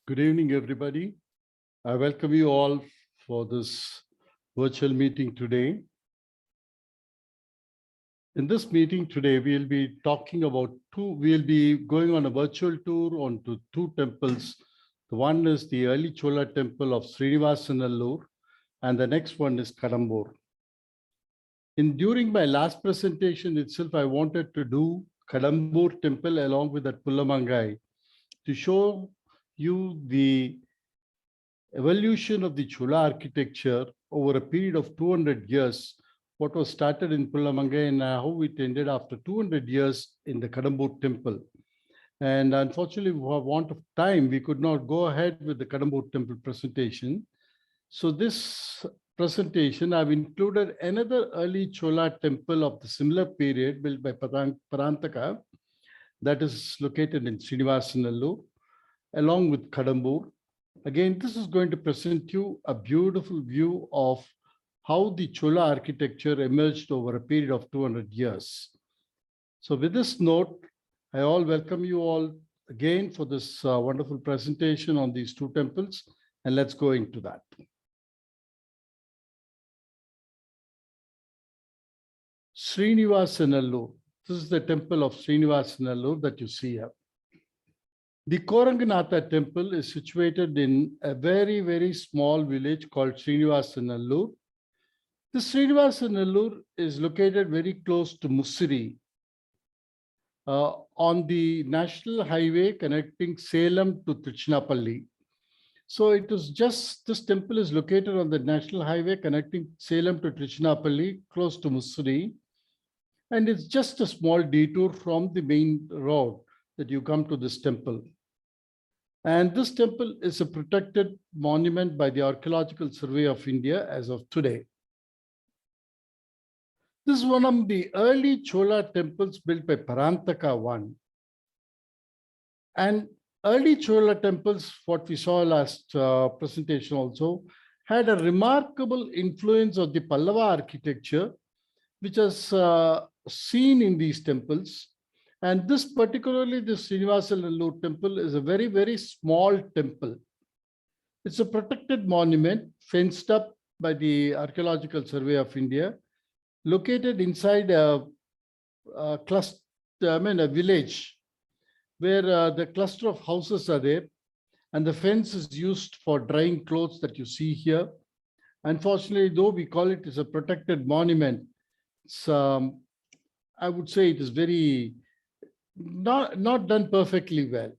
Good evening, everybody. I welcome you all for this virtual meeting today. In this meeting today, we'll be going on a virtual tour onto two temples. The one is the early Chola temple of Srinivasanallur, and the next one is Kadambur. During my last presentation itself, I wanted to do Kadambur temple along with that Pullamangai to show you the evolution of the Chola architecture over a period of 200 years, what was started in Pullamangai and how it ended after 200 years in the Kadambur temple. And unfortunately, for want of time, we could not go ahead with the Kadambur temple presentation. So this presentation, I've included another early Chola temple of the similar period built by Parantaka, that is located in Srinivasanallur, along with Kadambur. Again, this is going to present you a beautiful view of how the Chola architecture emerged over a period of 200 years. So with this note, I all welcome you all again for this wonderful presentation on these two temples, and let's go into that. Srinivasanallur. This is the temple of Srinivasanallur that you see here. The Koranganatha temple is situated in a very, very small village called Srinivasanallur. This Srinivasanallur is located very close to Mussiri on the national highway connecting Salem to Tiruchinappalli. So it is just, this temple is located on the national highway connecting Salem to Tiruchinappalli, close to Mussiri. And it's just a small detour from the main road that you come to this temple. And this temple is a protected monument by the Archaeological Survey of India as of today. This is one of the early Chola temples built by Parantaka I. And early Chola temples, what we saw last presentation also, had a remarkable influence of the Pallava architecture, which is seen in these temples. And this particularly, the Srinivasanallur temple is a very, very small temple. It's a protected monument fenced up by the Archaeological Survey of India, located inside a village where the cluster of houses are there, and the fence is used for drying clothes that you see here. Unfortunately, though we call it as a protected monument, it's, I would say it is very not done perfectly well.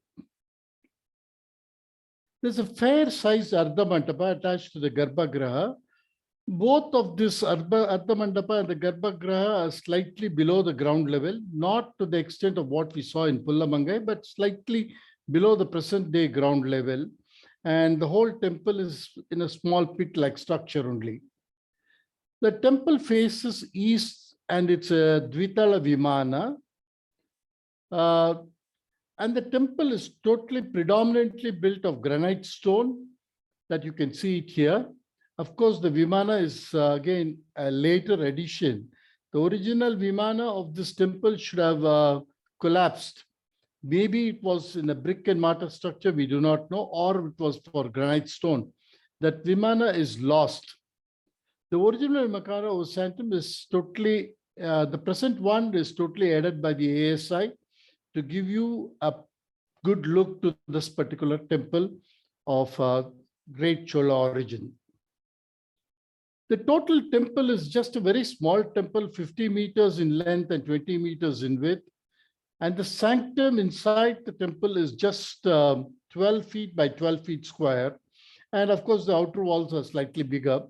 There's a fair-sized Ardha Mandapa attached to the Garbhagriha. Both of this Ardha Mandapa and the Garbhagriha are slightly below the ground level, not to the extent of what we saw in Pullamangai, but slightly below the present-day ground level. And the whole temple is in a small pit-like structure only. The temple faces east, and it's a Dvitala Vimana. And the temple is predominantly built of granite stone, that you can see it here. Of course, the Vimana is again a later addition. The original Vimana of this temple should have collapsed. Maybe it was in a brick and mortar structure, we do not know, or it was for granite stone. That Vimana is lost. The original Makara Osantum is totally, the present one is totally added by the ASI to give you a good look to this particular temple of great Chola origin. The total temple is just a very small temple, 50 meters in length and 20 meters in width. And the sanctum inside the temple is just 12 feet by 12 feet square. And of course, the outer walls are slightly bigger.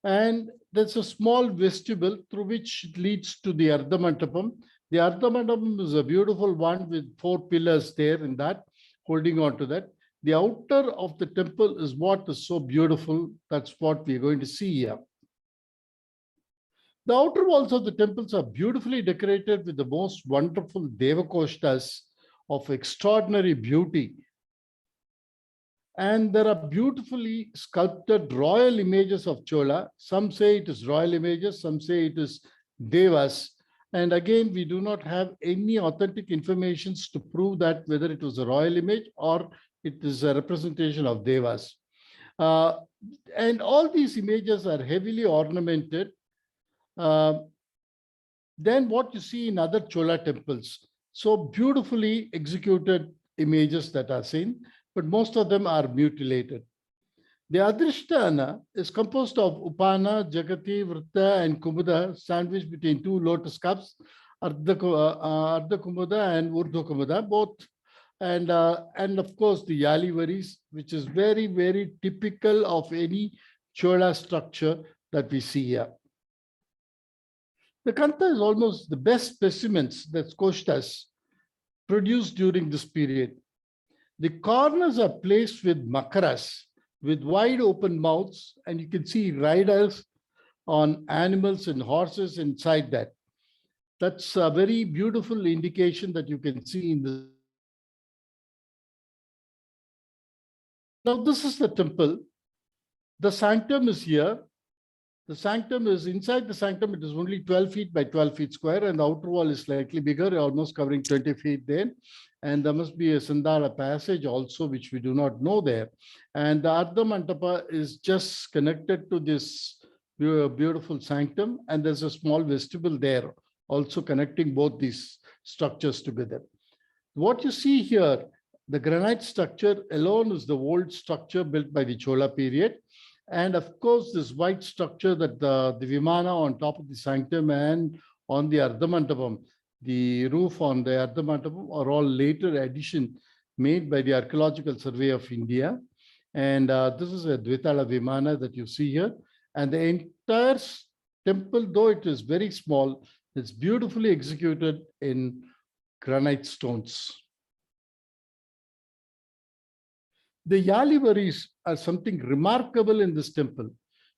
And there's a small vestibule through which it leads to the Ardha Mandapam. The Ardha Mandapam is a beautiful one with 4 pillars there in that, holding on to that. The outer of the temple is what is so beautiful. That's what we're going to see here. The outer walls of the temples are beautifully decorated with the most wonderful Devakoshtas of extraordinary beauty. And there are beautifully sculpted royal images of Chola. Some say it is royal images, some say it is Devas. And again, we do not have any authentic information to prove that whether it was a royal image or it is a representation of Devas. Uh, and all these images are heavily ornamented. Than what you see in other Chola temples. So beautifully executed images that are seen, but most of them are mutilated. The Adrishtana is composed of Upana, Jagati, Vritta, and Kumuda sandwiched between two lotus cups, Ardha Kumuda and Urdhva Kumuda, both. And of course, the Yalivaris, which is very, very typical of any Chola structure that we see here. The Kanta is almost the best specimens that Koshtas produced during this period. The corners are placed with makaras, with wide open mouths, and you can see riders on animals and horses inside that. That's a very beautiful indication that you can see in the. Now, this is the temple. The sanctum is here. The sanctum is inside the sanctum. It is only 12 feet by 12 feet square, and the outer wall is slightly bigger, almost covering 20 feet there. And there must be a Sandala passage also, which we do not know there. And the Ardha Mantapa is just connected to this beautiful sanctum, and there's a small vestibule there, also connecting both these structures together. What you see here, the granite structure alone is the old structure built by the Chola period. And of course, this white structure that the Vimana on top of the sanctum and on the Ardha Mantapam, the roof on the Ardha Mantapam are all later addition made by the Archaeological Survey of India. And this is a Dvitala Vimana that you see here. And the entire temple, though it is very small, it's beautifully executed in granite stones. The Yalivaris are something remarkable in this temple.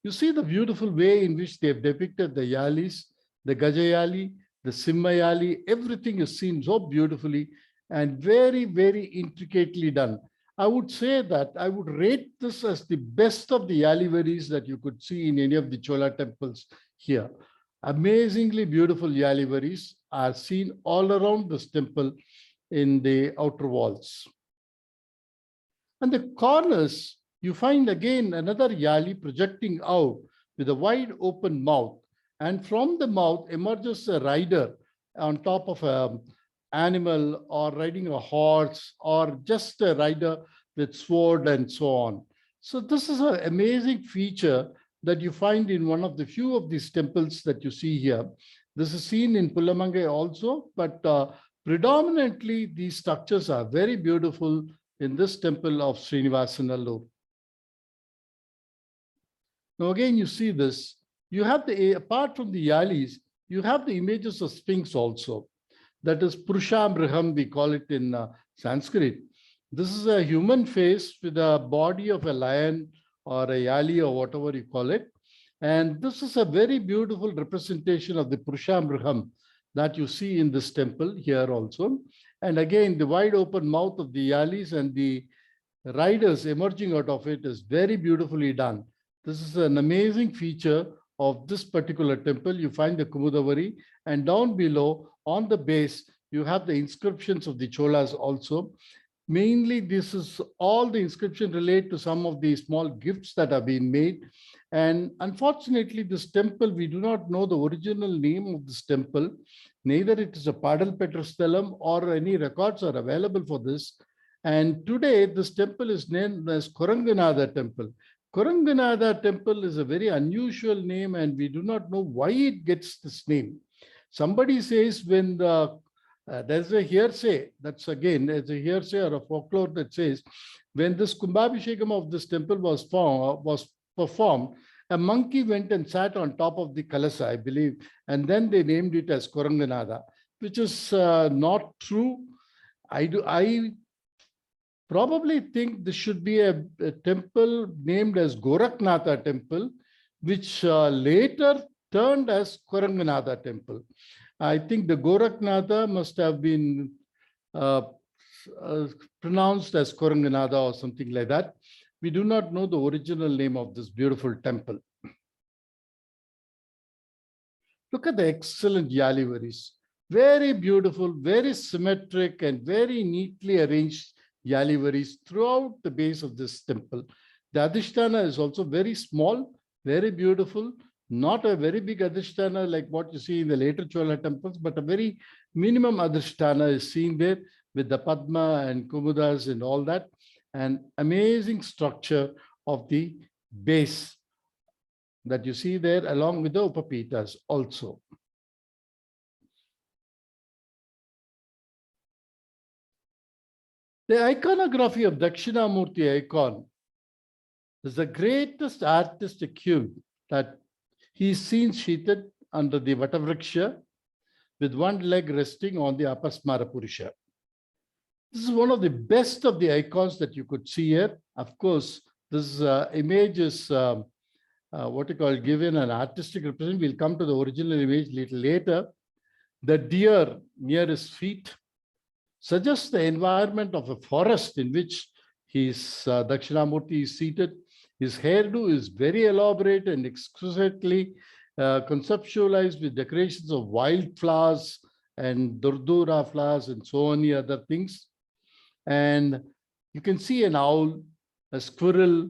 You see the beautiful way in which they have depicted the Yalis, the Gajayali, the Simmayali, everything is seen so beautifully and very, very intricately done. I would say that I would rate this as the best of the Yalivaris that you could see in any of the Chola temples here. Amazingly beautiful Yalivaris are seen all around this temple in the outer walls. And the corners, you find again another Yali projecting out with a wide open mouth. And from the mouth emerges a rider on top of an animal or riding a horse or just a rider with sword and so on. So this is an amazing feature that you find in one of the few of these temples that you see here. This is seen in Pulamangai also, but predominantly these structures are very beautiful in this temple of Srinivasanallur. Now again, you see this. You have apart from the Yalis, you have the images of Sphinx also. That is Purushamriham, we call it in Sanskrit. This is a human face with a body of a lion or a Yali or whatever you call it. And this is a very beautiful representation of the Purushamriham that you see in this temple here also. And again, the wide open mouth of the Yalis and the riders emerging out of it is very beautifully done. This is an amazing feature of this particular temple. You find the Kumudavari, and down below on the base, you have the inscriptions of the Cholas also. Mainly, this is all the inscription relate to some of the small gifts that have been made. And unfortunately, this temple, we do not know the original name of this temple. Neither it is a Padal Petrastalam or any records are available for this. And today, this temple is named as Koranganada Temple. Koranganada Temple is a very unusual name, and we do not know why it gets this name. Somebody says when there's a hearsay, that's again, there's a hearsay or a folklore that says when this Kumbhabhishekam of this temple was performed, a monkey went and sat on top of the Kalasa, I believe, and then they named it as Koranganada, which is not true. I probably think this should be a temple named as Gorakhnatha Temple, which later turned as Koranganatha Temple. I think the Gorakhnatha must have been pronounced as Koranganatha or something like that. We do not know the original name of this beautiful temple. Look at the excellent Yalivaris. Very beautiful, very symmetric, and very neatly arranged Yalivaris throughout the base of this temple. The Adhisthana is also very small, very beautiful, not a very big Adhisthana like what you see in the later Chola temples, but a very minimum Adhisthana is seen there with the Padma and Kumudas and all that. An amazing structure of the base that you see there along with the Upapitas also. The iconography of Dakshinamurti icon is the greatest artistic hue that he is seen seated under the Vatavriksha with one leg resting on the Apasmara Purusha. This is one of the best of the icons that you could see here. Of course, this image is what you call given an artistic representation. We'll come to the original image a little later. The deer near his feet suggests the environment of a forest in which Dakshinamurti is seated. His hairdo is very elaborate and exquisitely conceptualized with decorations of wildflowers and durdura flowers and so many other things. And you can see an owl, a squirrel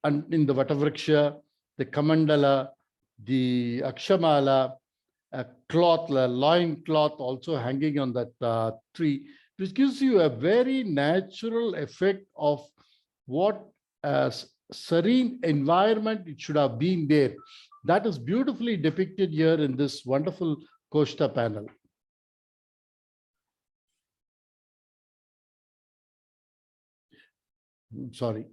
in the Vatavriksha, the Kamandala, the Akshamala, a cloth, a loin cloth also hanging on that tree, which gives you a very natural effect of what a serene environment it should have been there. That is beautifully depicted here in this wonderful Koshta panel. Sorry.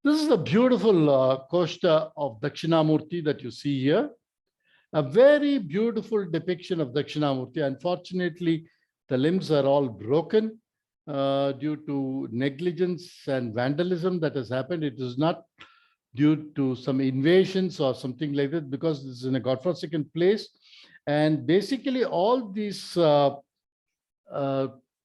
This is the beautiful Koshta of Dakshinamurti that you see here. A very beautiful depiction of Dakshinamurti. Unfortunately, the limbs are all broken due to negligence and vandalism that has happened. It is not due to some invasions or something like that, because this is in a godforsaken place. And basically, all these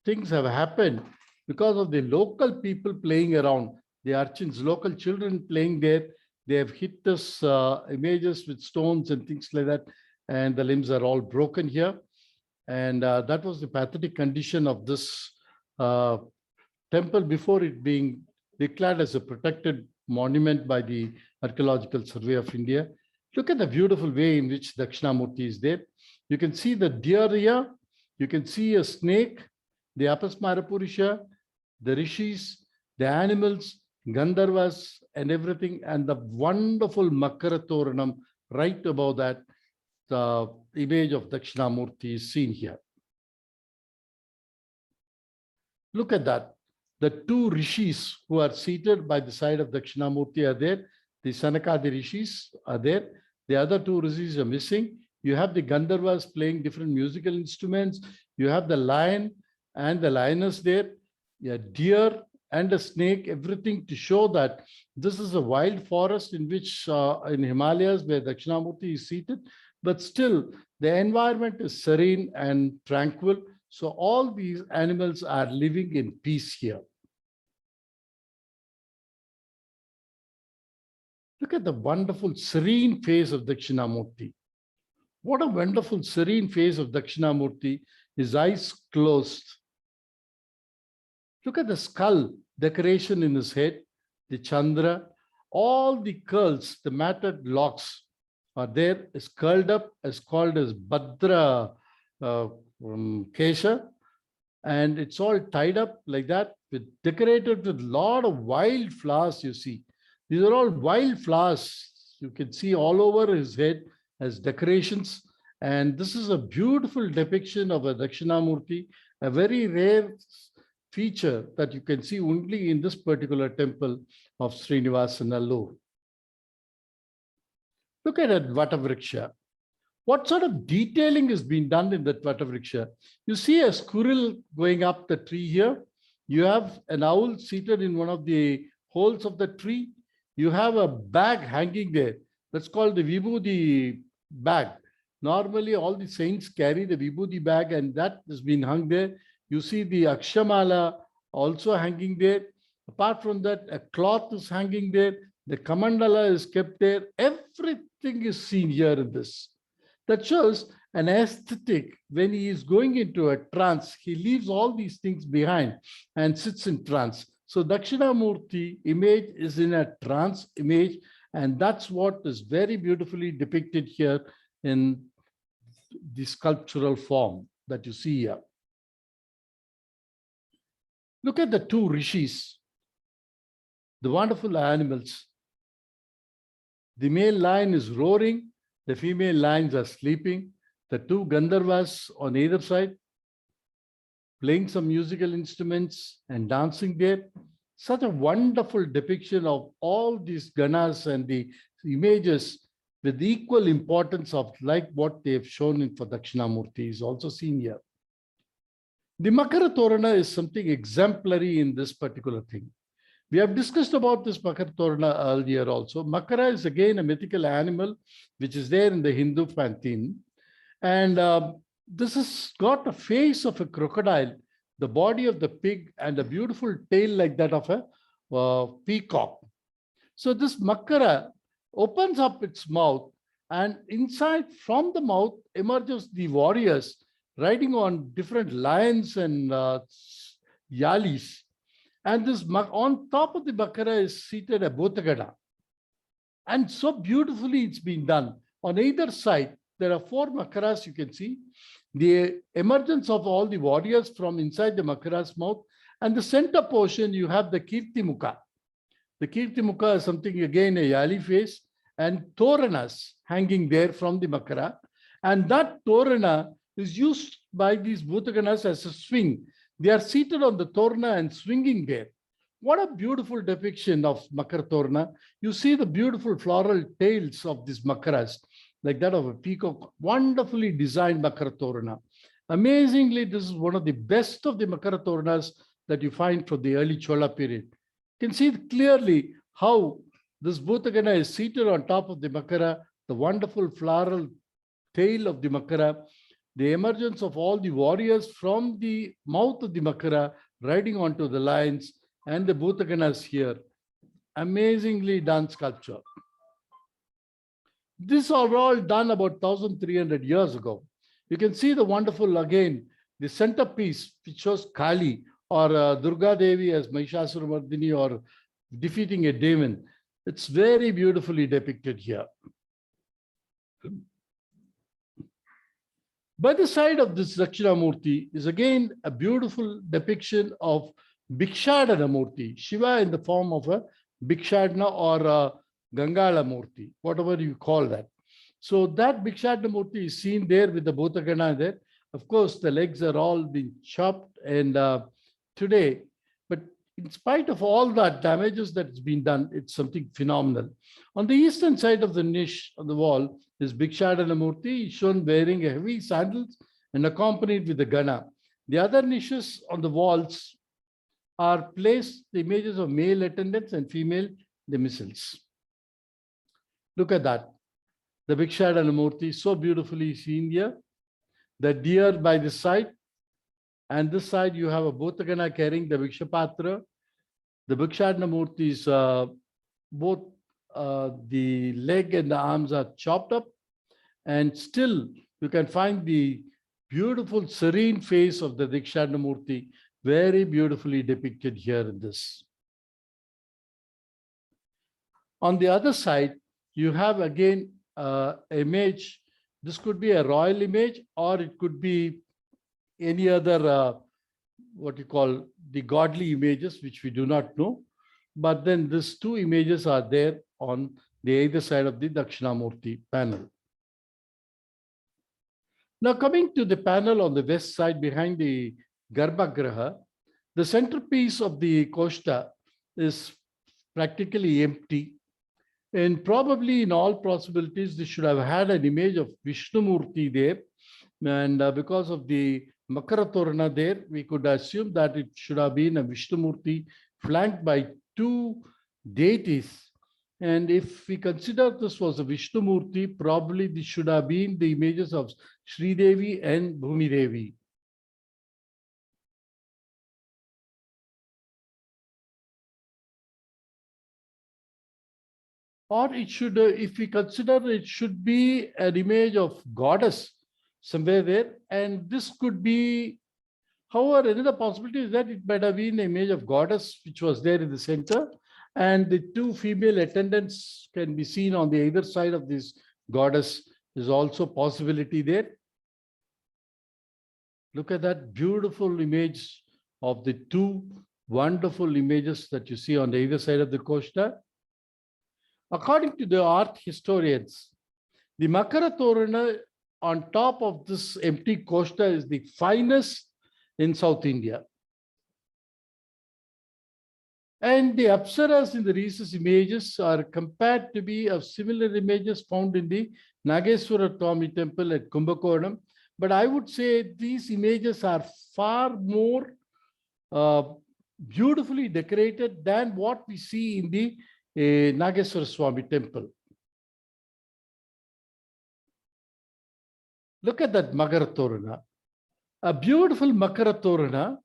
things have happened because of the local people playing around, the urchins, local children playing there. They have hit us images with stones and things like that, and the limbs are all broken here. And that was the pathetic condition of this temple before it being declared as a protected monument by the Archaeological Survey of India. Look at the beautiful way in which Dakshinamurti is there. You can see the deer here. You can see a snake, the Apasmara Purusha, the rishis, the animals, Gandharvas, and everything, and the wonderful Makara Toranam right above that. The image of Dakshinamurti is seen here. Look at that. The two rishis who are seated by the side of Dakshinamurti are there. The Sanakadi rishis are there. The other two rishis are missing. You have the Gandharvas playing different musical instruments. You have the lion and the lioness there, a deer and a snake, everything to show that this is a wild forest in which in Himalayas where Dakshinamurti is seated, but still the environment is serene and tranquil. So all these animals are living in peace here. Look at the wonderful serene face of Dakshinamurti. What a wonderful serene face of Dakshinamurti, his eyes closed. Look at the skull decoration in his head, the Chandra, all the curls, the matted locks are there, is curled up, is called as Bhadra Kesha, and it's all tied up like that, with decorated with a lot of wild flowers, you see. These are all wild flowers. You can see all over his head as decorations. And this is a beautiful depiction of a Dakshinamurti, a very rare feature that you can see only in this particular temple of Srinivasanallur. Look at that Vatavriksha. What sort of detailing has been done in that Vatavriksha? You see a squirrel going up the tree here. You have an owl seated in one of the holes of the tree. You have a bag hanging there. That's called the Vibhuti bag. Normally, all the saints carry the Vibhuti bag, and that has been hung there. You see the Akshamala also hanging there. Apart from that, a cloth is hanging there. The Kamandala is kept there. Everything is seen here in this. That shows an aesthetic. When he is going into a trance, he leaves all these things behind and sits in trance. So Dakshinamurti image is in a trance image, and that's what is very beautifully depicted here in the sculptural form that you see here. Look at the two rishis, the wonderful animals. The male lion is roaring, the female lions are sleeping. The two Gandharvas on either side, playing some musical instruments and dancing there. Such a wonderful depiction of all these ganas and the images with equal importance of like what they have shown in for Dakshinamurti is also seen here. The Makara Torana is something exemplary in this particular thing. We have discussed about this Makara Torana earlier also. Makara is again a mythical animal which is there in the Hindu pantheon. And this has got a face of a crocodile, the body of the pig, and a beautiful tail like that of a peacock. So this Makara opens up its mouth, and inside from the mouth emerges the warriors riding on different lions and yalis. And this on top of the Makara is seated a Bhutagana. And so beautifully it's been done. On either side, there are 4 Makaras you can see. The emergence of all the warriors from inside the Makara's mouth. And the center portion, you have the Kirti Mukha. The Kirti Mukha is something again, a Yali face, and Toranas hanging there from the Makara. And that Torana is used by these Bhutaganas as a swing. They are seated on the Torana and swinging there. What a beautiful depiction of Makara Torana. You see the beautiful floral tails of these Makaras, like that of a peacock. Wonderfully designed Makara Torana. Amazingly, this is one of the best of the Makara Toranas that you find from the early Chola period. You can see clearly how this Bhutagana is seated on top of the Makara, the wonderful floral tail of the Makara, the emergence of all the warriors from the mouth of the Makara riding onto the lions, and the Bhutaganas here. Amazingly done sculpture. These are all done about 1,300 years ago. You can see the wonderful, again, the centerpiece, which shows Kali or Durga Devi as Mahishasuramardini or defeating a demon. It's very beautifully depicted here. By the side of this Dakshinamurti is again a beautiful depiction of Bhikshadana Murti, Shiva in the form of a Bhikshadana or a Gangala Murti, whatever you call that. So that Bhikshadana Murti is seen there with the Bhutagana there. Of course, the legs are all been chopped and today, but in spite of all that damages that's been done, it's something phenomenal. On the eastern side of the niche on the wall is Bhikshadana Murti, shown wearing a heavy sandals and accompanied with the Gana. The other niches on the walls are placed the images of male attendants and female demisals. Look at that. The Bhikshadana Murti, so beautifully seen here. The deer by this side, and this side you have a Bhutagana carrying the Bhikshapatra. The Bhikshadana Murti is both the leg and the arms are chopped up, and still you can find the beautiful serene face of the Bhikshadana Murti, very beautifully depicted here in this. On the other side, you have again image. This could be a royal image, or it could be any other, what you call the godly images, which we do not know. But then these 2 images are there on the either side of the Dakshinamurti panel. Now coming to the panel on the west side behind the Garbhagraha, the centerpiece of the Koshta is practically empty. And probably in all possibilities, they should have had an image of Vishnumurti there. And because of the Makara Torana there, we could assume that it should have been a Vishnumurti flanked by 2 deities. And if we consider this was a Vishnumurti, probably this should have been the images of Sri Devi and Bhumi Devi. Or it should, if we consider it should be an image of goddess somewhere there. And this could be, however, another possibility is that it might have been an image of goddess which was there in the center, and the two female attendants can be seen on the either side of this goddess. Is also possibility there. Look at that beautiful image of the two wonderful images that you see on the either side of the Koshta. According to the art historians, the Makara Torana on top of this empty Koshta is the finest in South India. And the Apsaras in the recent images are compared to be of similar images found in the Nageswara Swami temple at Kumbakonam. But I would say these images are far more beautifully decorated than what we see in the Nageswara Swami temple. Look at that Makara Torana, a beautiful Makara Torana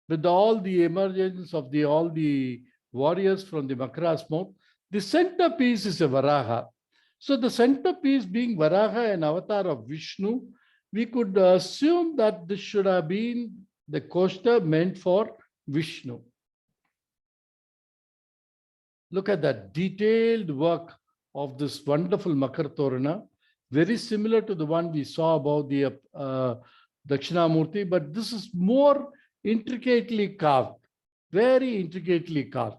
with all the emergence of all the warriors from the Makara's mouth. The centerpiece is a Varaha. So the centerpiece being Varaha, an avatar of Vishnu, we could assume that this should have been the Koshta meant for Vishnu. Look at that detailed work of this wonderful Makar Torana, very similar to the one we saw about the Dakshinamurti, but this is more intricately carved, very intricately carved.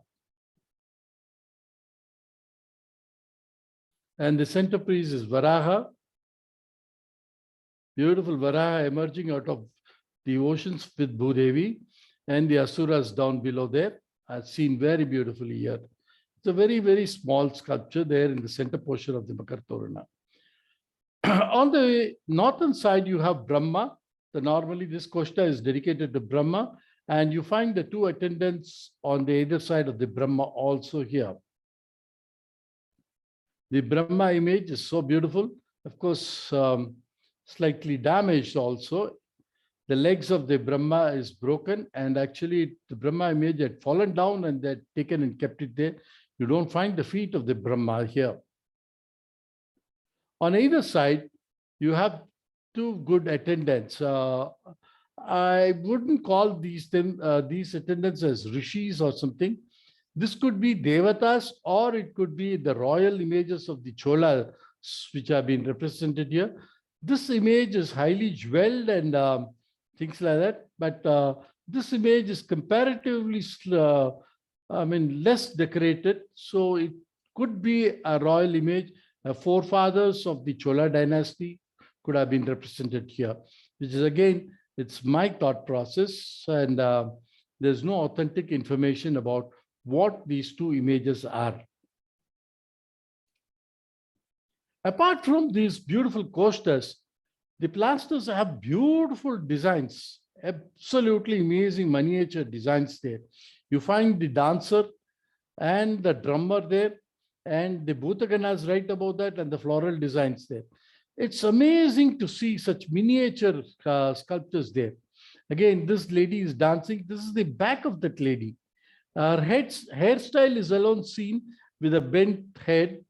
And the centerpiece is Varaha, beautiful Varaha emerging out of the oceans with Bhudevi, and the Asuras down below there are seen very beautifully here. It's a very, very small sculpture there in the center portion of the Makar Torana. On the northern side, you have Brahma. Normally, this Koshta is dedicated to Brahma, and you find the two attendants on the other side of the Brahma also here. The Brahma image is so beautiful. Of course, slightly damaged also. The legs of the Brahma is broken, and actually the Brahma image had fallen down and they're taken and kept it there. You don't find the feet of the Brahma here. On either side, you have two good attendants. I wouldn't call these attendants as rishis or something. This could be devatas, or it could be the royal images of the Cholas, which have been represented here. This image is highly jeweled and things like that, but this image is comparatively, less decorated. So it could be a royal image. Forefathers of the Chola dynasty could have been represented here, which is again, it's my thought process, and there's no authentic information about what these two images are. Apart from these beautiful coasters, the plasters have beautiful designs, absolutely amazing miniature designs there. You find the dancer and the drummer there, and the Bhutaganas right above that, and the floral designs there. It's amazing to see such miniature sculptures there. Again, this lady is dancing. This is the back of that lady. Her hairstyle is alone seen with a bent head,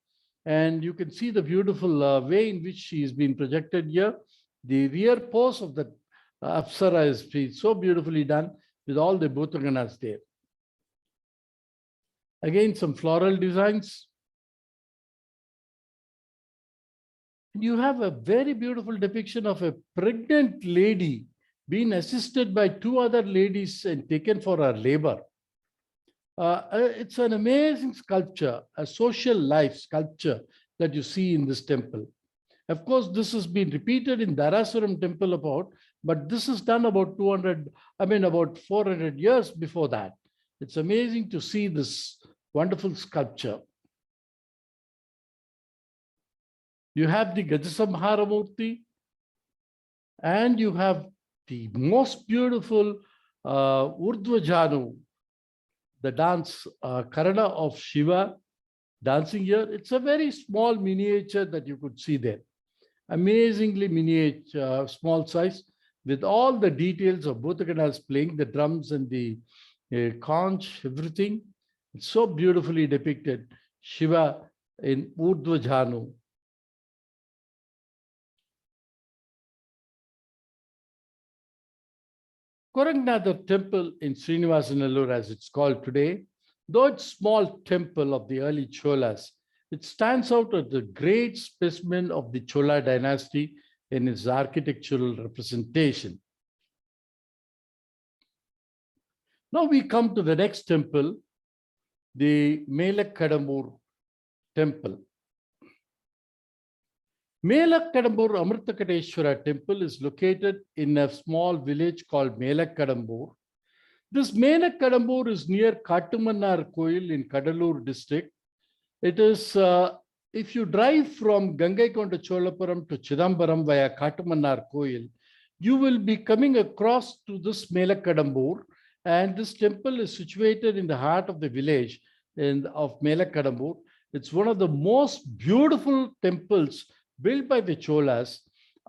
and you can see the beautiful way in which she is being projected here. The rear pose of the Apsara is so beautifully done with all the Bhutaganas there. Again, some floral designs. You have a very beautiful depiction of a pregnant lady being assisted by two other ladies and taken for her labor. It's an amazing sculpture, a social life sculpture that you see in this temple. Of course, this has been repeated in Dharasuram temple but this is done about 400 years before that. It's amazing to see this wonderful sculpture. You have the Gajasamhara Murti, and you have the most beautiful Urdhvajanu, the dance Karana of Shiva dancing here. It's a very small miniature that you could see there. Amazingly miniature, small size, with all the details of Bhutaganas playing the drums and the conch, everything. It's so beautifully depicted. Shiva in Urdhvajanu. Koranganatha temple in Srinivasanallur, as it's called today, though it's small temple of the early Cholas, it stands out as a great specimen of the Chola dynasty in its architectural representation. Now we come to the next temple, the Melakadambur temple. Melakadambur Amritakadeshwara temple is located in a small village called Melakadambur. This Melakadambur is near Kattumannar Koil in Kadalur district. It is, if you drive from Gangaikonda Cholapuram to Chidambaram via Kattumannar Koil, you will be coming across to this Melakadambur, and this temple is situated in the heart of the village of Melakadambur. It's one of the most beautiful temples built by the Cholas,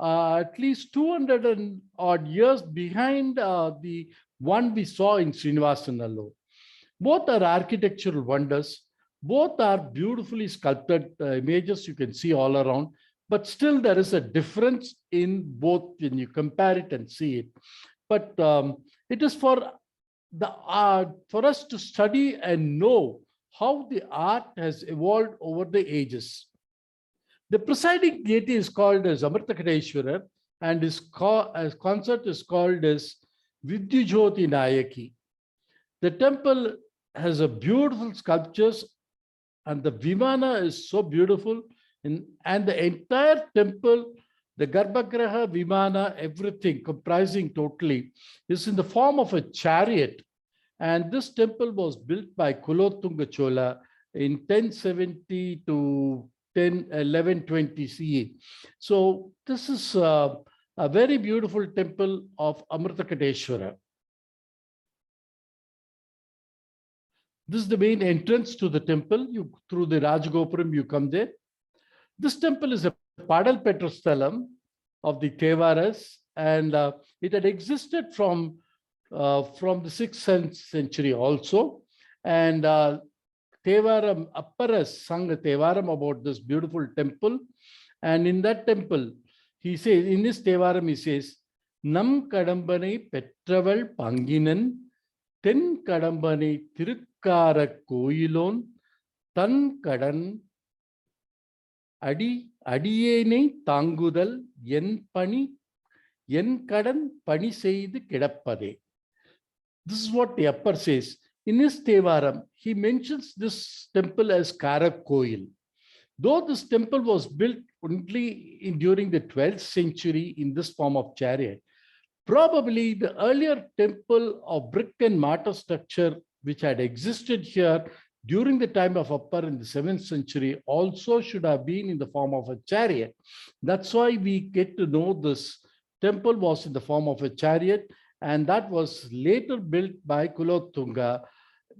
at least 200 and odd years behind the one we saw in Srinivasanallur. Both are architectural wonders. Both are beautifully sculpted images you can see all around, but still there is a difference in both when you compare it and see it. But it is for us to study and know how the art has evolved over the ages. The presiding deity is called as Amritakadeshwara, and his concert is called as Vidyujyoti Nayaki. The temple has a beautiful sculptures, and the Vimana is so beautiful, and the entire temple, the Garbhagraha, Vimana, everything comprising totally is in the form of a chariot. And this temple was built by Kulothunga Chola in 1070 to 1120 CE. So this is a very beautiful temple of Amritakadeshwara. This is the main entrance to the temple. Through the Rajgopuram, you come there. This temple is a Padal Petrosthalam of the Tevaras, and it had existed from the 6th century also. And Tevaram Apparas sang a Tevaram about this beautiful temple. And in that temple, he says, in this Tevaram, he says, Nam Kadambane Petraval Panginan, Ten Kadambane Tirukkara Koilon, Tan Kadan Adiyene Tangudal, Yen Kadan Pani Seidu Kidappade. This is what the Appar says. In his Tevaram, he mentions this temple as Karakoil. Though this temple was built only during the 12th century in this form of chariot, probably the earlier temple of brick and mortar structure, which had existed here during the time of Appar in the 7th century, also should have been in the form of a chariot. That's why we get to know this temple was in the form of a chariot, and that was later built by Kulothunga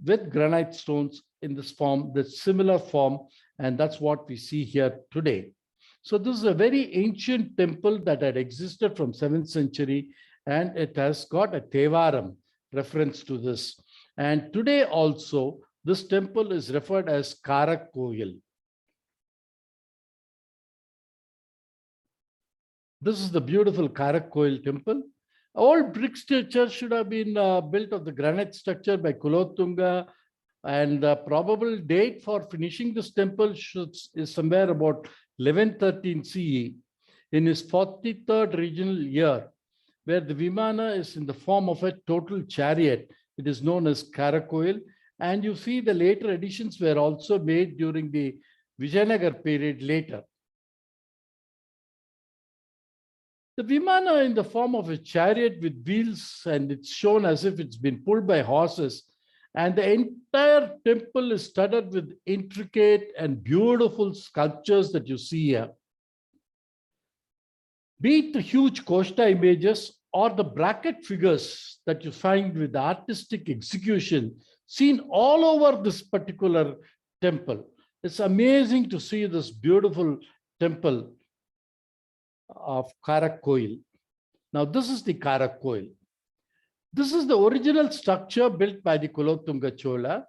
with granite stones in this form, the similar form, and that's what we see here today. So this is a very ancient temple that had existed from 7th century, and it has got a Tevaram reference to this. And today also, this temple is referred as Karakoil. This is the beautiful Karakoil temple. All brick structure should have been built of the granite structure by Kulothunga, and the probable date for finishing this temple is somewhere about 1113 CE in his 43rd regional year, where the Vimana is in the form of a total chariot. It is known as Karakoil, and you see the later additions were also made during the Vijayanagar period later. The Vimana in the form of a chariot with wheels, and it's shown as if it's been pulled by horses. And the entire temple is studded with intricate and beautiful sculptures that you see here. Be it the huge Koshta images or the bracket figures that you find with artistic execution seen all over this particular temple. It's amazing to see this beautiful temple of Karakoil. Now, this is the Karakoil. This is the original structure built by the Kulothunga Chola.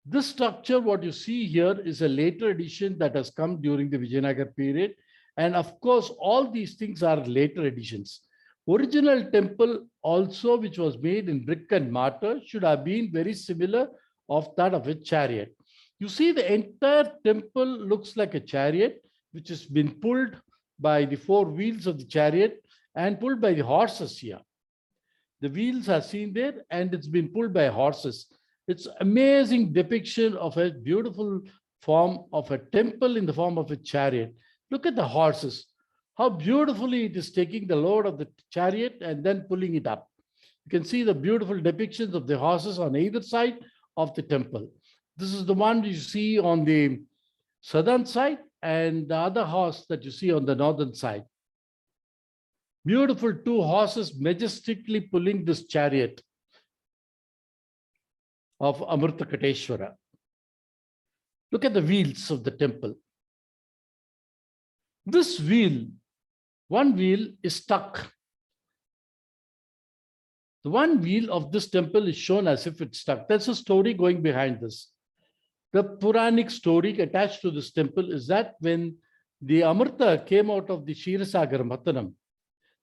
This structure, what you see here, is a later addition that has come during the Vijayanagar period. And of course, all these things are later additions. Original temple also, which was made in brick and mortar, should have been very similar of that of a chariot. You see, the entire temple looks like a chariot, which has been pulled by the four wheels of the chariot and pulled by the horses here. The wheels are seen there and it's been pulled by horses. It's amazing depiction of a beautiful form of a temple in the form of a chariot. Look at the horses, how beautifully it is taking the load of the chariot and then pulling it up. You can see the beautiful depictions of the horses on either side of the temple. This is the one you see on the southern side and the other horse that you see on the northern side. Beautiful two horses majestically pulling this chariot of Amritakateshwara. Look at the wheels of the temple. This wheel, one wheel is stuck. The one wheel of this temple is shown as if it's stuck. There's a story going behind this. The Puranic story attached to this temple is that when the Amrita came out of the Kshirosagar Mathanam,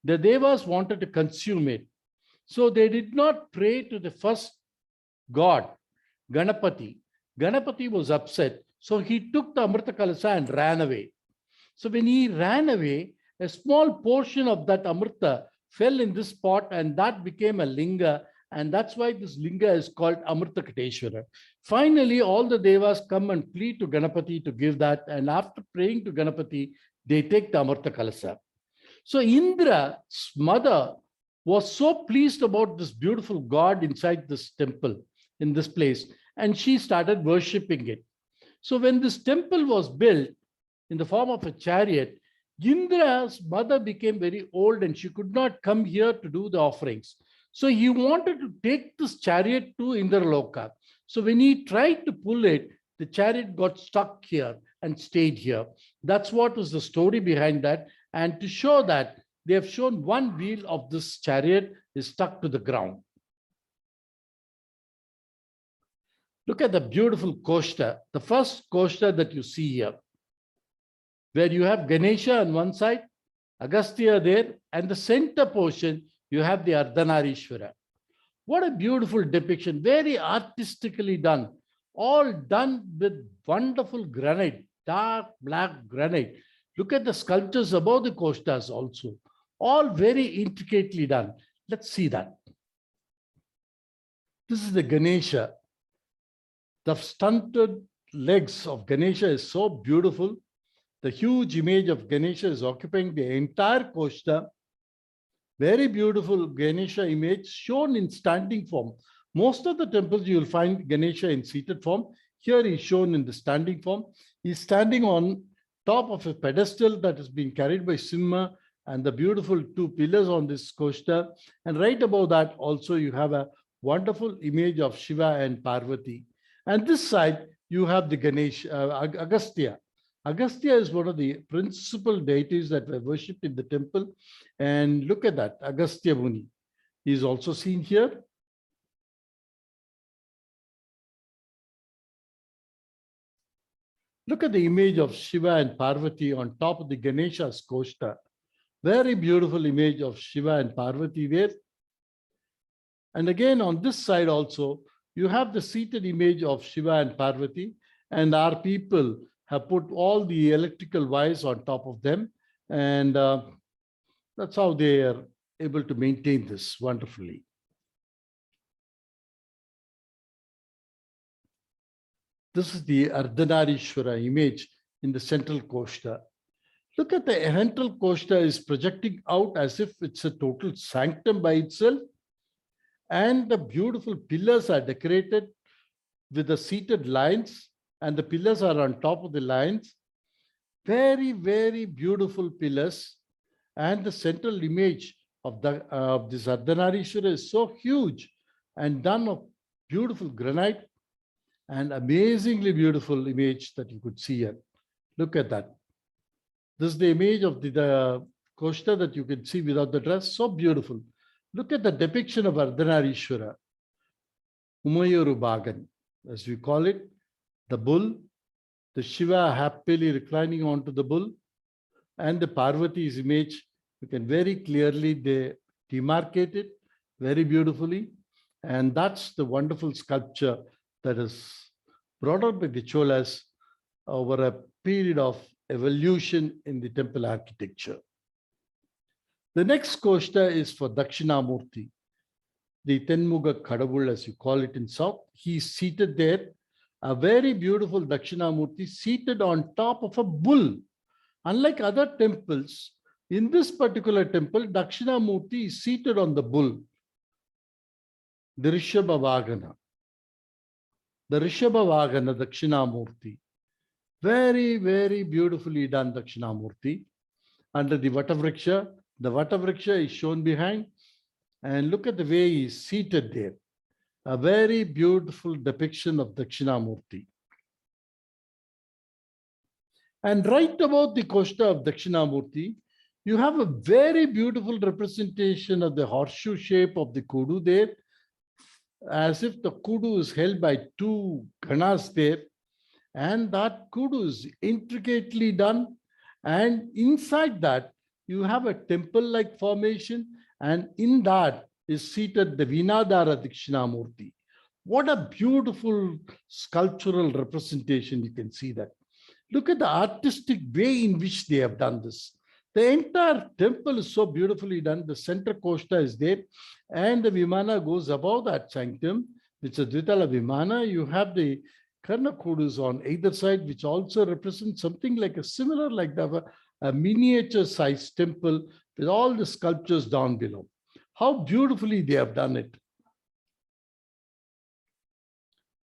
the Devas wanted to consume it. So they did not pray to the first god, Ganapati. Ganapati was upset. So he took the Amrita Kalasa and ran away. So when he ran away, a small portion of that Amrita fell in this pot and that became a linga. And that's why this linga is called Amritakateshwara. Finally, all the Devas come and plead to Ganapati to give that. And after praying to Ganapati, they take the Amrita Kalasa. So Indra's mother was so pleased about this beautiful god inside this temple, in this place, and she started worshipping it. So when this temple was built in the form of a chariot, Indra's mother became very old and she could not come here to do the offerings. So he wanted to take this chariot to Indraloka. So when he tried to pull it, the chariot got stuck here and stayed here. That's what was the story behind that. And to show that, they have shown one wheel of this chariot is stuck to the ground. Look at the beautiful koshta, the first koshta that you see here, where you have Ganesha on one side, Agastya there, and the center portion, you have the Ardhanarishwara. What a beautiful depiction, very artistically done, all done with wonderful granite, dark black granite. Look at the sculptures above the koshtas also, all very intricately done. Let's see that. This is the Ganesha. The stunted legs of Ganesha is so beautiful. The huge image of Ganesha is occupying the entire koshta. Very beautiful Ganesha image shown in standing form. Most of the temples you will find Ganesha in seated form. Here he is shown in the standing form. He is standing on top of a pedestal that is being carried by Simha and the beautiful two pillars on this koshta. And right above that also you have a wonderful image of Shiva and Parvati. And this side you have the Ganesh, Agastya. Agastya is one of the principal deities that were worshipped in the temple. And look at that, Agastya Muni. He is also seen here. Look at the image of Shiva and Parvati on top of the Ganesha's koshta. Very beautiful image of Shiva and Parvati there. And again, on this side also, you have the seated image of Shiva and Parvati, and our people have put all the electrical wires on top of them. And that's how they are able to maintain this wonderfully. This is the Ardhanarishwara image in the central koshta. Look at the central koshta is projecting out as if it's a total sanctum by itself. And the beautiful pillars are decorated with the seated lions, and the pillars are on top of the lions. Very, very beautiful pillars. And the central image of this Ardhanarishwara is so huge and done of beautiful granite and amazingly beautiful image that you could see here. Look at that. This is the image of the koshta that you can see without the dress. So beautiful. Look at the depiction of Ardhanarishwara, Umayuru Bhagan, as we call it, the bull, the Shiva happily reclining onto the bull, and the Parvati's image. You can very clearly demarcated very beautifully. And that's the wonderful sculpture that is brought up by the Cholas over a period of evolution in the temple architecture. The next koshta is for Dakshinamurti, the Tenmuga Kadavul, as you call it in South. He's seated there, a very beautiful Dakshinamurti seated on top of a bull. Unlike other temples, in this particular temple, Dakshinamurti is seated on the bull, the Rishabha Vagana. The Rishabha Vagana, Dakshinamurti. Very, very beautifully done Dakshinamurti. Under the Vatavriksha, the Vatavriksha is shown behind. And look at the way he is seated there. A very beautiful depiction of Dakshinamurti. And right above the koshta of Dakshinamurti, you have a very beautiful representation of the horseshoe shape of the kudu there, as if the kudu is held by two ganas there. And that kudu is intricately done. And inside that, you have a temple-like formation. And in that is seated the Vinadhara Dakshinamurti. What a beautiful sculptural representation. You can see that. Look at the artistic way in which they have done this. The entire temple is so beautifully done. The center koshta is there, and the Vimana goes above that sanctum, which is Dvitala Vimana. You have the Karna Kudus on either side, which also represents something like a similar, like a miniature sized temple with all the sculptures down below. How beautifully they have done it.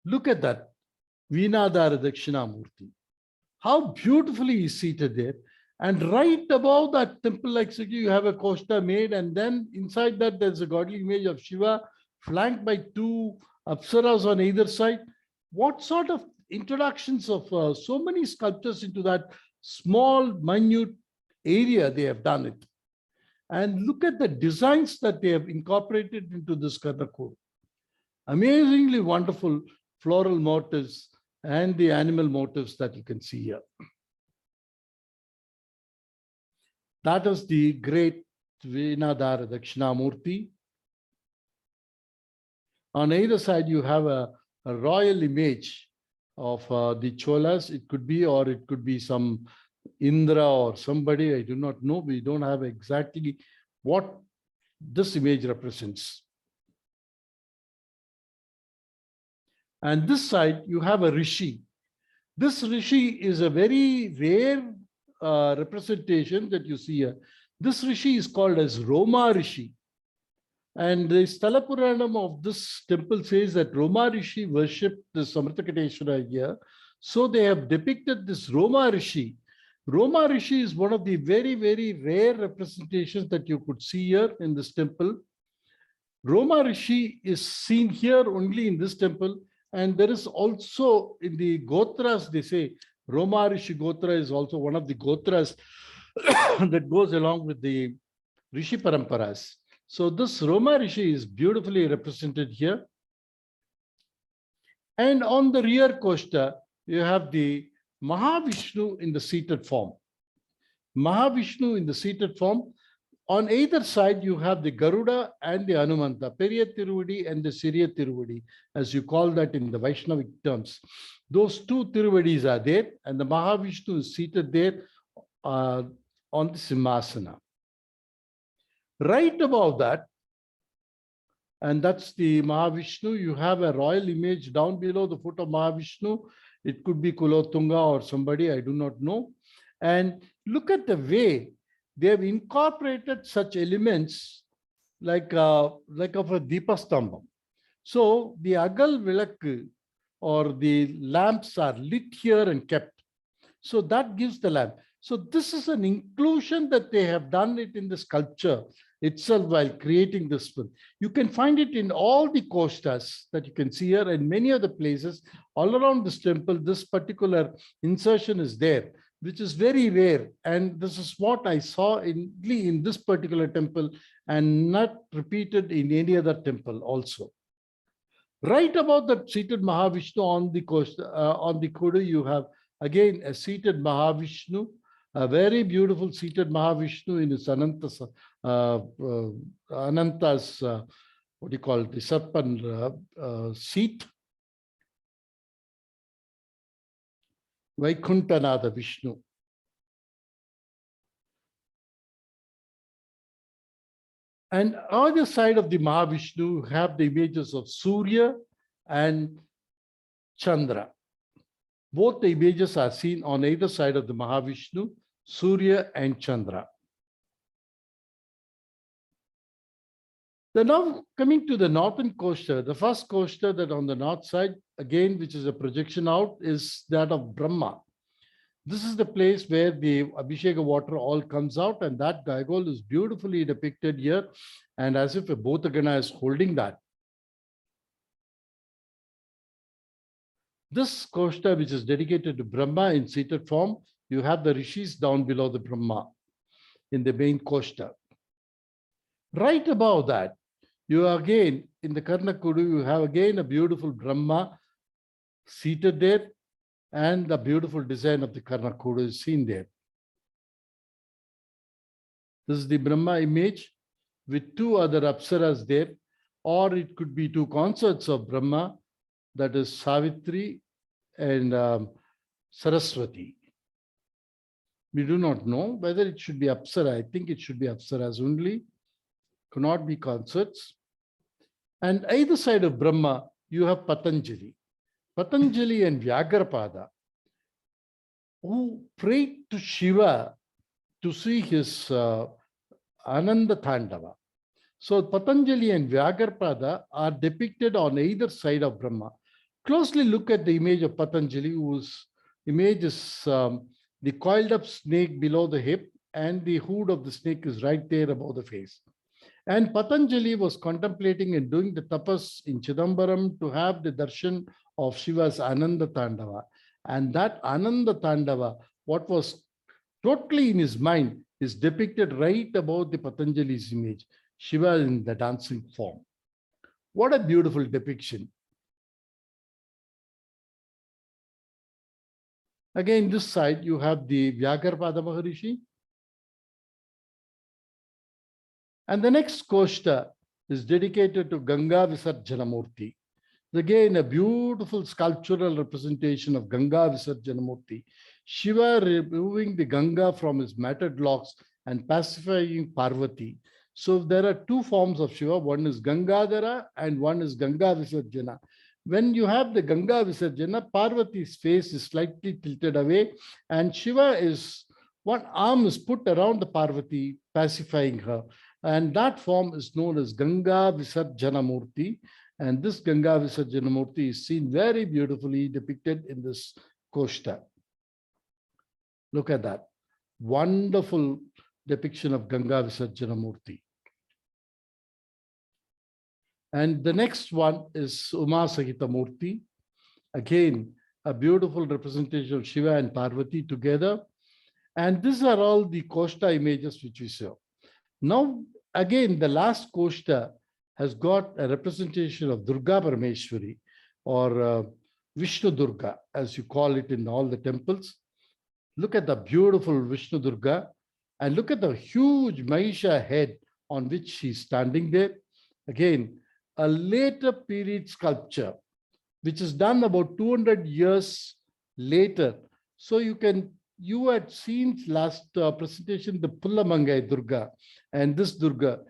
Look at that, Vinadhara Dakshinamurti. How beautifully he's seated there. And right above that temple-like structure, you have a koshta made, and then inside that there's a godly image of Shiva flanked by two apsaras on either side. What sort of introductions of so many sculptures into that small, minute area they have done it. And look at the designs that they have incorporated into this Karnakur. Amazingly wonderful floral motifs and the animal motifs that you can see here. That is the great Vinadhara Dakshinamurti. On either side, you have a royal image of the Cholas. It could be, or it could be some Indra or somebody, I do not know. We don't have exactly what this image represents. And this side, you have a Rishi. This Rishi is a very rare representation that you see here. This Rishi is called as Roma Rishi. And the Sthala Puranam of this temple says that Roma Rishi worshipped the Samarthakateshwara here. So they have depicted this Roma Rishi. Roma Rishi is one of the very, very rare representations that you could see here in this temple. Roma Rishi is seen here only in this temple. And there is also in the Gotras, they say, Roma Rishi Gotra is also one of the Gotras that goes along with the Rishi Paramparas. So this Roma Rishi is beautifully represented here. And on the rear koshta, you have the Mahavishnu in the seated form. Mahavishnu in the seated form. On either side, you have the Garuda and the Hanumanta, Periya Tiruvadi and the Siriya Tiruvadi, as you call that in the Vaishnavic terms. Those two Tiruvadis are there, and the Mahavishnu is seated there on the Simhasana. Right above that, and that's the Mahavishnu, you have a royal image down below the foot of Mahavishnu. It could be Kulotunga or somebody, I do not know. And look at the way they have incorporated such elements like of a Deepastambam. So the Agal Vilak or the lamps are lit here and kept. So that gives the lamp. So this is an inclusion that they have done it in the sculpture itself while creating this film. You can find it in all the kostas that you can see here and many other places all around this temple. This particular insertion is there, which is very rare. And this is what I saw in this particular temple and not repeated in any other temple also. Right above that seated Mahavishnu on the Koda, you have again a seated Mahavishnu a very beautiful seated Mahavishnu in his Ananta's, what do you call it, the Sarpan seat. Vaikuntanatha Vishnu. And on the side of the Mahavishnu, you have the images of Surya and Chandra. Both the images are seen on either side of the Mahavishnu, Surya and Chandra. Then now coming to the northern coaster, the first coaster that on the north side, again, which is a projection out, is that of Brahma. This is the place where the Abhisheka water all comes out, and that gargoyle is beautifully depicted here, and as if a Bhutagana is holding that. This coaster, which is dedicated to Brahma in seated form, you have the rishis down below the Brahma in the main coaster. Right above that, you again, in the Karnakudu, you have again a beautiful Brahma seated there, and the beautiful design of the Karnakudu is seen there. This is the Brahma image with two other Apsaras there, or it could be two consorts of Brahma, that is Savitri and Saraswati. We do not know whether it should be Apsara. I think it should be Apsaras only, could not be consorts. And either side of Brahma, you have Patanjali. Patanjali and Vyagrapada, who prayed to Shiva to see his Ananda Tandava. So Patanjali and Vyagrapada are depicted on either side of Brahma. Closely look at the image of Patanjali, whose image is the coiled up snake below the hip, and the hood of the snake is right there above the face. And Patanjali was contemplating and doing the tapas in Chidambaram to have the darshan of Shiva's Ananda Tandava. And that Ananda Tandava, what was totally in his mind, is depicted right above the Patanjali's image, Shiva in the dancing form. What a beautiful depiction. Again, this side, you have the Vyagrapada Maharishi. And the next coaster is dedicated to Ganga Visarjanamurti. Again, a beautiful sculptural representation of Ganga Visarjanamurti. Shiva removing the Ganga from his matted locks and pacifying Parvati. So there are two forms of Shiva. One is Gangadhara and one is Ganga Visarjana. When you have the Ganga Visarjana, Parvati's face is slightly tilted away, and Shiva is, one arm is put around the Parvati, pacifying her. And that form is known as Ganga Visarjanamurti. And this Ganga Visarjanamurti is seen very beautifully depicted in this coaster. Look at that. Wonderful depiction of Ganga Visarjanamurti. And the next one is Uma Sahita Murti. Again, a beautiful representation of Shiva and Parvati together. And these are all the coaster images which we saw. Now, again, the last coaster has got a representation of Durga Parameshwari, or Vishnu Durga, as you call it in all the temples. Look at the beautiful Vishnu Durga, and look at the huge Mahisha head on which she's standing there. Again, a later period sculpture, which is done about 200 years later. So you had seen last presentation, the Pullamangai Durga and this Durga.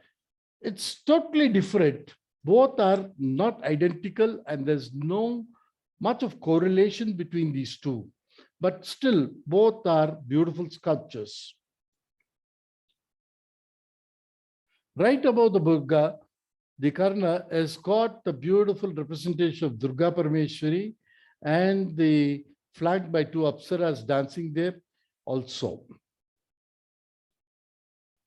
It's totally different. Both are not identical, and there's no much of correlation between these two. But still, both are beautiful sculptures. Right above the Durga, the Karna has got the beautiful representation of Durga Parameshwari, and the flanked by two Apsaras dancing there also.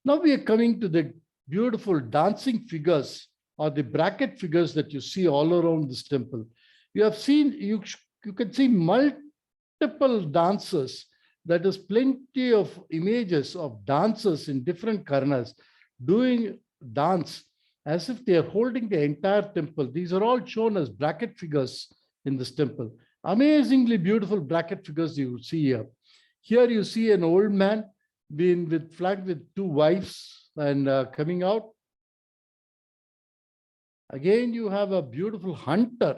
Now we are coming to the beautiful dancing figures, or the bracket figures that you see all around this temple. You have seen, you can see multiple dancers. That is plenty of images of dancers in different Karnas doing dance as if they are holding the entire temple. These are all shown as bracket figures in this temple. Amazingly beautiful bracket figures you see here. Here you see an old man being flanked with two wives and coming out. Again, you have a beautiful hunter.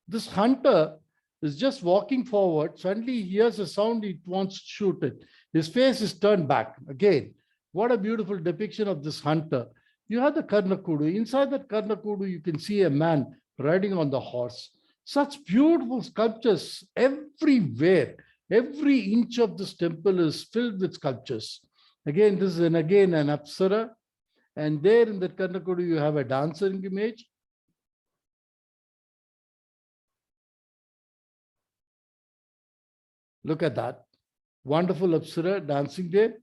This hunter is just walking forward. Suddenly he hears a sound, he wants to shoot it. His face is turned back. Again, what a beautiful depiction of this hunter. You have the Karnakudu. Inside that Karnakudu, you can see a man riding on the horse. Such beautiful sculptures everywhere. Every inch of this temple is filled with sculptures. Again, this is an Apsara. And there in the Karnakudu, you have a dancing image. Look at that. Wonderful Apsara dancing there.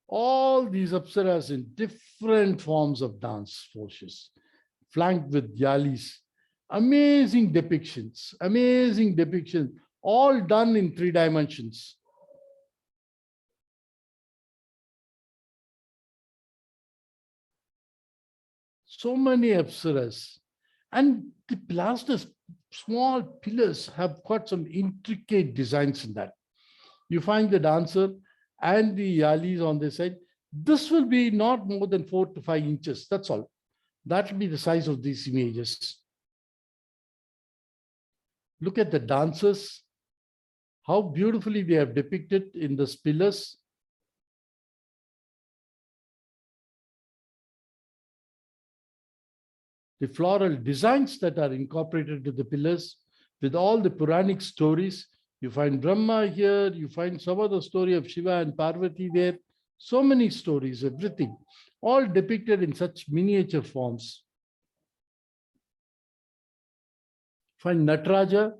All these Apsaras in different forms of dance forces, flanked with yalis. Amazing depictions, all done in 3 dimensions. So many Apsaras. And the pilasters, small pillars, have got some intricate designs in that. You find the dancer and the yalis on the side. This will be not more than 4 to 5 inches. That's all. That will be the size of these images. Look at the dancers, how beautifully they are depicted in the pillars. The floral designs that are incorporated to the pillars with all the Puranic stories. You find Brahma here, you find some other story of Shiva and Parvati there. So many stories, everything, all depicted in such miniature forms. Find Nataraja,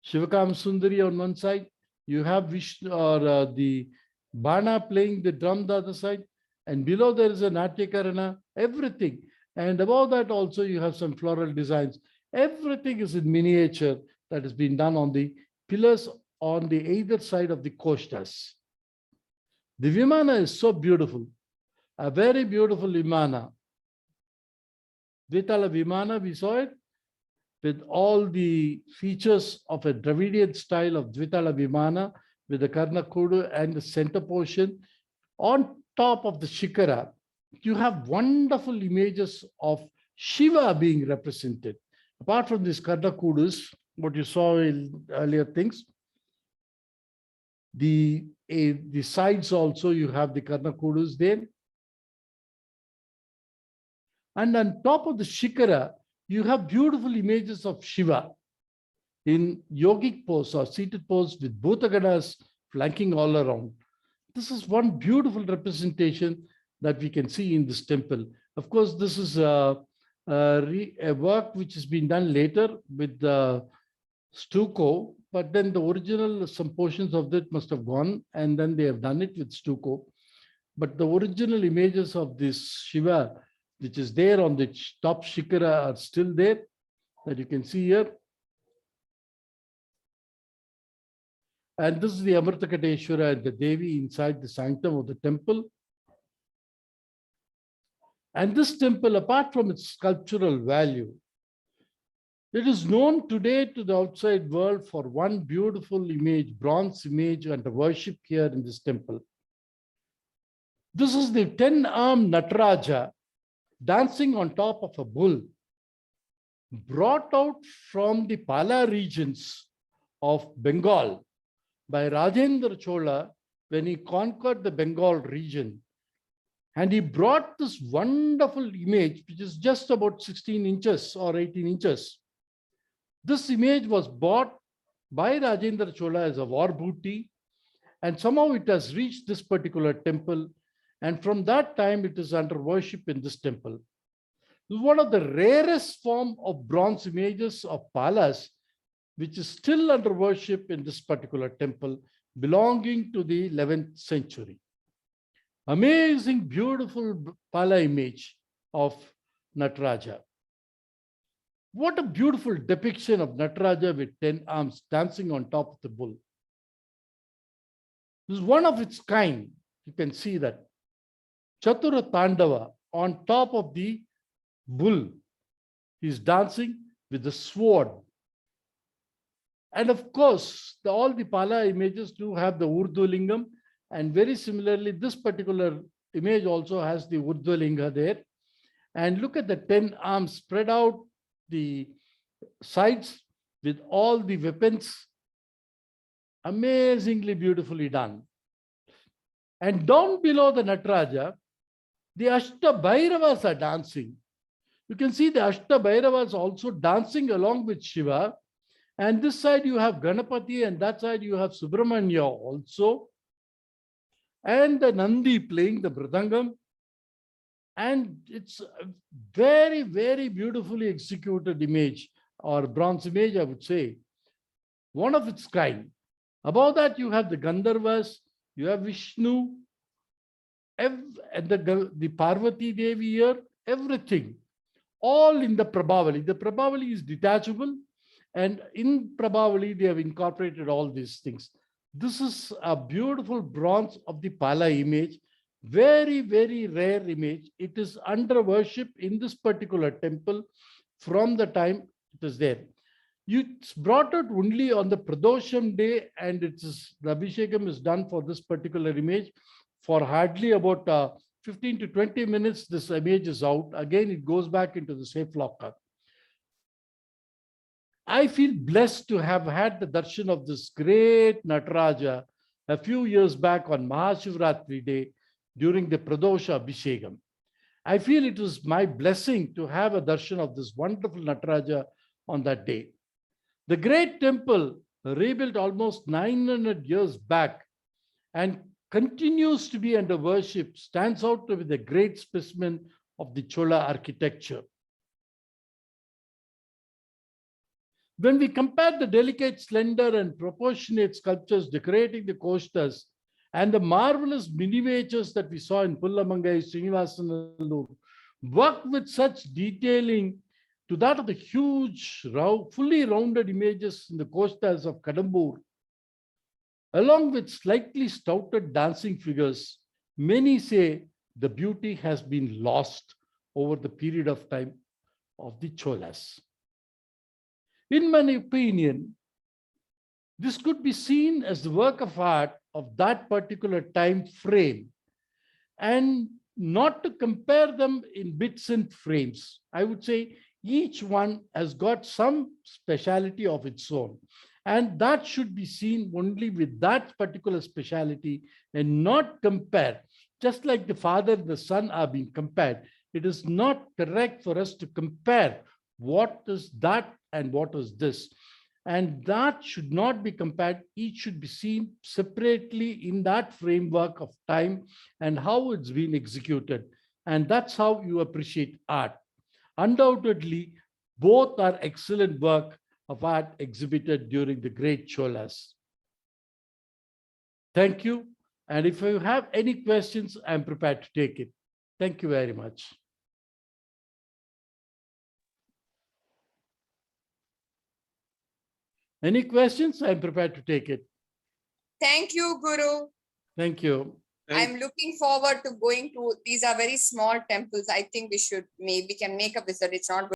Shivakam Sundari on one side. You have Vishnu or the Bana playing the drum the other side. And below there is a Natyakarana, everything. And above that also you have some floral designs. Everything is in miniature that has been done on the pillars on the either side of the koshtas. The Vimana is so beautiful. A very beautiful Vimana. Dvitala Vimana, we saw it, with all the features of a Dravidian style of Dvitala Vimana, with the Karnakudu and the center portion. On top of the Shikara, you have wonderful images of Shiva being represented. Apart from these Karnakudus, what you saw in earlier things, the sides also, you have the Karnakudus there. And on top of the Shikara, you have beautiful images of Shiva in yogic pose or seated pose with Bhutaganas flanking all around. This is one beautiful representation that we can see in this temple. Of course, this is a work which has been done later with the stucco, but then the original, some portions of that must have gone, and then they have done it with stucco. But the original images of this Shiva, which is there on the top Shikara, are still there, that you can see here. And this is the Amritakateshwara and the Devi inside the sanctum of the temple. And this temple, apart from its sculptural value, it is known today to the outside world for one beautiful image, bronze image under worship here in this temple. This is the 10-armed Nataraja dancing on top of a bull, brought out from the Pala regions of Bengal by Rajendra Chola when he conquered the Bengal region. And he brought this wonderful image, which is just about 16 inches or 18 inches. This image was bought by Rajendra Chola as a war booty, and somehow it has reached this particular temple. And from that time, it is under worship in this temple. This is one of the rarest form of bronze images of Palas, which is still under worship in this particular temple, belonging to the 11th century. Amazing, beautiful Pala image of Nataraja. What a beautiful depiction of Nataraja with 10 arms dancing on top of the bull. This is one of its kind. You can see that. Chatura Tandava on top of the bull. He's dancing with the sword. And of course, all the Pala images do have the Urdu Lingam. And very similarly, this particular image also has the Urdu Linga there. And look at the 10 arms spread out the sides with all the weapons. Amazingly beautifully done. And down below the Nataraja, the Ashta Bhairavas are dancing. You can see the Ashta Bhairavas also dancing along with Shiva. And this side you have Ganapati and that side you have Subramanya also. And the Nandi playing the Mridangam. And it's a very, very beautifully executed image, or bronze image, I would say. One of its kind. Above that, you have the Gandharvas, you have Vishnu, and the Parvati Devi here, everything. All in the Prabhavali. The Prabhavali is detachable, and in Prabhavali, they have incorporated all these things. This is a beautiful bronze of the Pala image. Very, very rare image. It is under worship in this particular temple from the time it is there. It's brought out only on the Pradosham day, and the Abhishekam is done for this particular image. For hardly about 15 to 20 minutes, this image is out. Again, it goes back into the safe locker. I feel blessed to have had the darshan of this great Nataraja a few years back on Mahashivratri day during the Pradosha Abhishekam. I feel it was my blessing to have a darshan of this wonderful Nataraja on that day. The great temple, rebuilt almost 900 years back and continues to be under worship, stands out to be the great specimen of the Chola architecture. When we compare the delicate, slender, and proportionate sculptures decorating the costas and the marvelous miniatures that we saw in Pullamangai, Srinivasanallur, work with such detailing to that of the huge, fully rounded images in the costas of Kadambur, along with slightly stouted dancing figures, many say the beauty has been lost over the period of time of the Cholas. In my opinion, this could be seen as the work of art of that particular time frame, and not to compare them in bits and frames. I would say each one has got some speciality of its own, and that should be seen only with that particular speciality and not compared. Just like the father and the son are being compared, it is not correct for us to compare what is that and what is this. And that should not be compared. Each should be seen separately in that framework of time and how it's been executed. And that's how you appreciate art. Undoubtedly, both are excellent work of art exhibited during the great Cholas. Thank you. And if you have any questions, I'm prepared to take it. Thank you very much. Any questions? I'm prepared to take it. Thank you, Guru. Thank you. I'm looking forward to going to, these are very small temples. I think we can make a visit. It's not